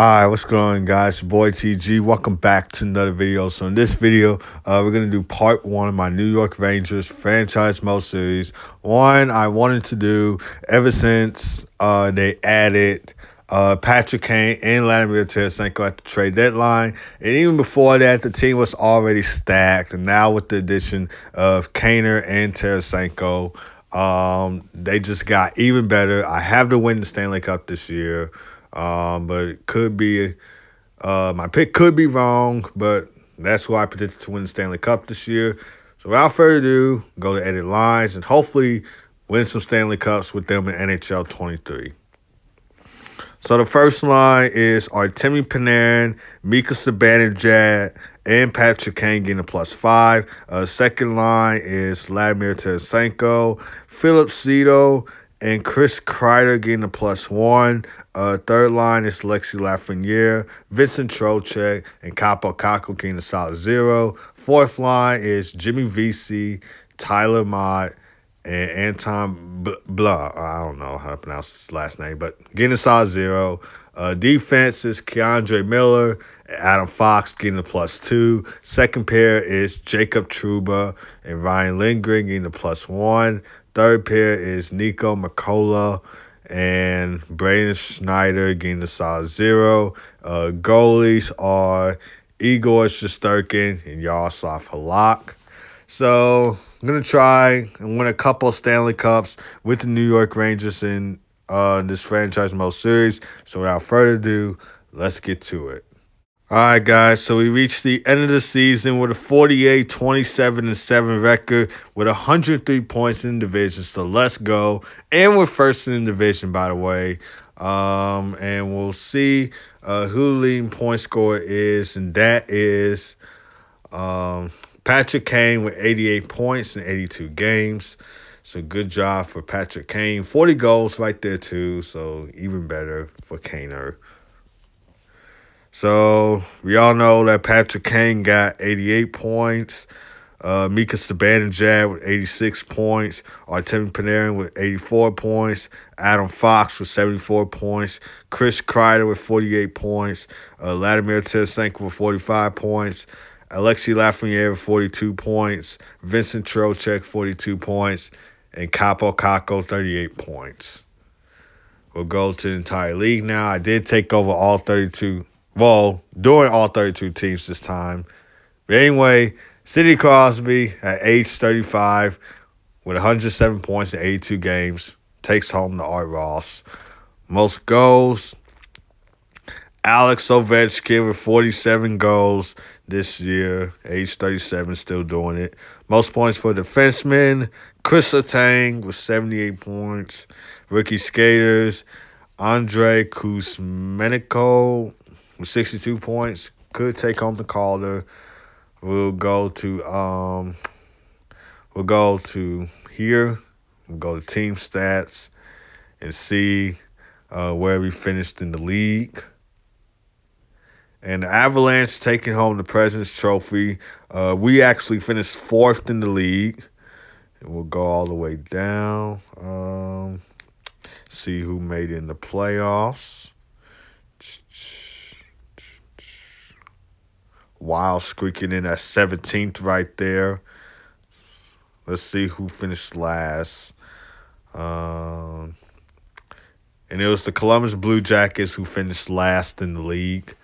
Alright, what's going on, guys? Your boy TG. Welcome back to another video. So in this video, we're going to do part one of my New York Rangers franchise mode series. One I wanted to do ever since they added Patrick Kane and Vladimir Tarasenko at the trade deadline. And even before that, the team was already stacked. And now with the addition of Kaner and Tarasenko, they just got even better. I have to win the Stanley Cup this year. But it could be, my pick could be wrong, but that's who I predicted to win the Stanley Cup this year. So without further ado, go to edit lines and hopefully win some Stanley Cups with them in NHL 23. So the first line is Artemi Panarin, Mika Zibanejad, and Patrick Kane getting a +5. Second line is Vladimir Tarasenko, Philip Zito, and Chris Kreider getting a +1. Third line is Alexis Lafreniere, Vincent Trocheck, and Kaapo Kakko getting a solid 0. Fourth line is Jimmy Vesey, Tyler Mott, and Anton Blah. I don't know how to pronounce his last name, but getting a solid 0. Defense is Keandre Miller, Adam Fox getting a +2. Second pair is Jacob Trouba and Ryan Lindgren getting a +1. Third pair is Nico Mercola and Braden Schneider getting a solid 0. Goalies are Igor Shesterkin and Yaroslav Halak. So I'm going to try and win a couple Stanley Cups with the New York Rangers in this franchise mode series. So without further ado, let's get to it. All right, guys, so we reached the end of the season with a 48-27-7 record with 103 points in the division, so let's go. And we're first in the division, by the way. And we'll see who the leading point scorer is, and that is Patrick Kane with 88 points in 82 games. So good job for Patrick Kane. 40 goals right there, too, so even better for Kaner. So we all know that Patrick Kane got 88 points. Mika Zibanejad with 86 points. Artemi Panarin with 84 points. Adam Fox with 74 points. Chris Kreider with 48 points. Vladimir Tarasenko with 45 points. Alexis Lafreniere with 42 points. Vincent Trocheck 42 points. And Kaapo Kakko 38 points. We'll go to the entire league now. I did take over all 32. Well, doing all 32 teams this time. But anyway, Sidney Crosby at age 35 with 107 points in 82 games takes home the Art Ross. Most goals, Alex Ovechkin with 47 goals this year. Age 37, still doing it. Most points for defensemen, Chris Letang with 78 points. Rookie skaters, Andrei Kuzmenko with 62 points, could take home the Calder. We'll go to here. We'll go to team stats and see where we finished in the league. And the Avalanche taking home the President's Trophy. We actually finished 4th in the league. And we'll go all the way down. See who made it in the playoffs. Wild squeaking in at 17th right there. Let's see who finished last. And it was the Columbus Blue Jackets who finished last in the league.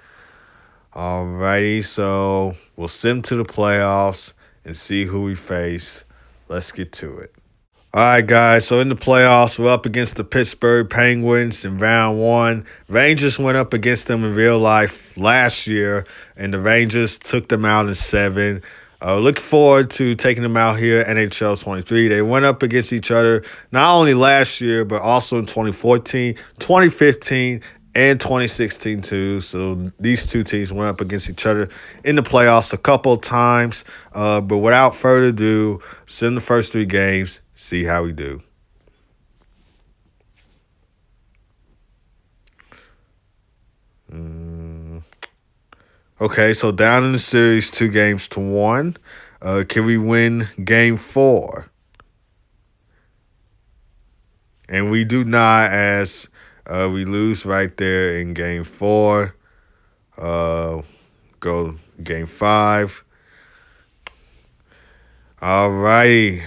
Alrighty, so we'll send them to the playoffs and see who we face. Let's get to it. All right, guys, so in the playoffs, we're up against the Pittsburgh Penguins in round 1. Rangers went up against them in real life last year, and the Rangers took them out in 7. Looking forward to taking them out here at NHL 23. They went up against each other not only last year, but also in 2014, 2015, and 2016 too. So these two teams went up against each other in the playoffs a couple of times. But without further ado, send the first 3 games. See how we do. Okay, so down in the series, 2-1. Can we win game 4? And we do not, as we lose right there in game 4. Go game 5. All right.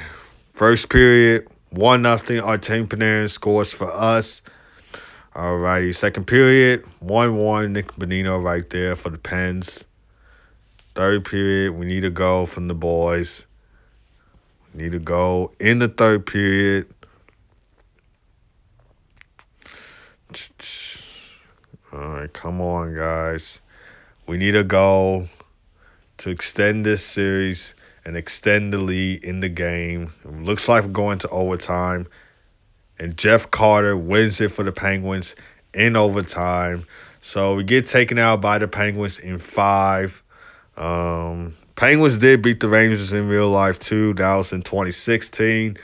First period, 1-0. Artemi Panarin scores for us. All righty. Second period, 1-1. Nick Bonino right there for the Pens. Third period, we need a goal from the boys. We need a goal in the third period. All right, come on, guys. We need a goal to extend this series and extend the lead in the game. It looks like we're going to overtime. And Jeff Carter wins it for the Penguins in overtime. So we get taken out by the Penguins in 5. Penguins did beat the Rangers in real life, too. That was in 2016.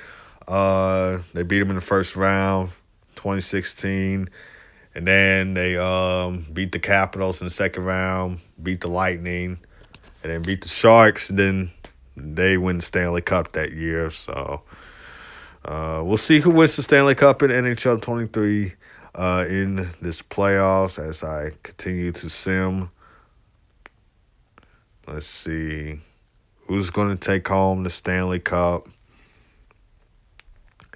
They beat them in the first round, 2016. And then they beat the Capitals in the second round, beat the Lightning, and then beat the Sharks. Then they win the Stanley Cup that year. So we'll see who wins the Stanley Cup in NHL 23 in this playoffs as I continue to sim. Let's see who's going to take home the Stanley Cup.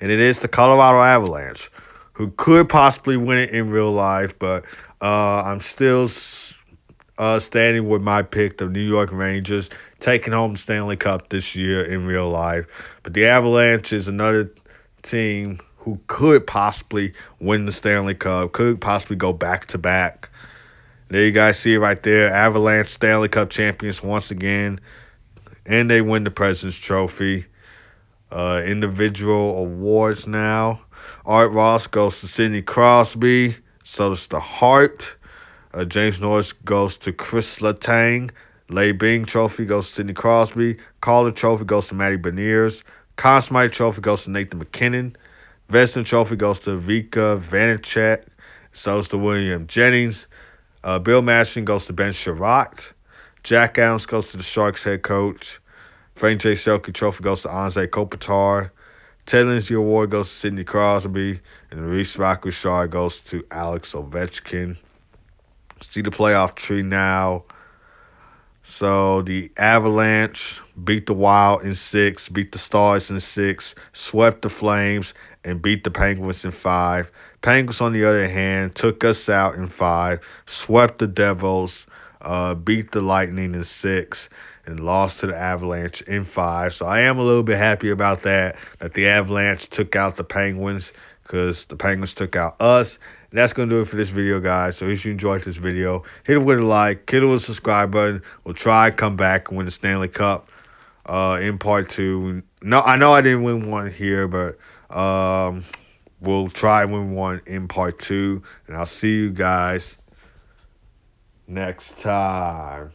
And it is the Colorado Avalanche, who could possibly win it in real life, but I'm still standing with my pick, the New York Rangers, taking home the Stanley Cup this year in real life. But the Avalanche is another team who could possibly win the Stanley Cup, could possibly go back-to-back. There you guys see it right there. Avalanche Stanley Cup champions once again, and they win the President's Trophy. Individual awards now. Art Ross goes to Sidney Crosby. So does the Hart. James Norris goes to Chris Letang. Lei Bing Trophy goes to Sidney Crosby. Calder Trophy goes to Matty Beniers. Conn Smythe Trophy goes to Nathan MacKinnon. Vezina Trophy goes to Vika Vanacek. So does the William Jennings. Bill Mashing goes to Ben Sherratt. Jack Adams goes to the Sharks head coach. Frank J. Selke Trophy goes to Anze Kopitar. Ted Lindsay Award goes to Sidney Crosby. And the Reese Rock Richard goes to Alex Ovechkin. See the playoff tree now. So the Avalanche beat the Wild in 6, beat the Stars in 6, swept the Flames, and beat the Penguins in 5. Penguins, on the other hand, took us out in 5, swept the Devils, beat the Lightning in 6, and lost to the Avalanche in 5. So I am a little bit happy about that the Avalanche took out the Penguins because the Penguins took out us. And that's going to do it for this video, guys. So if you enjoyed this video, hit it with a like, hit it with a subscribe button. We'll try to come back and win the Stanley Cup in part 2. No, I know I didn't win one here, but we'll try and win one in part 2. And I'll see you guys next time.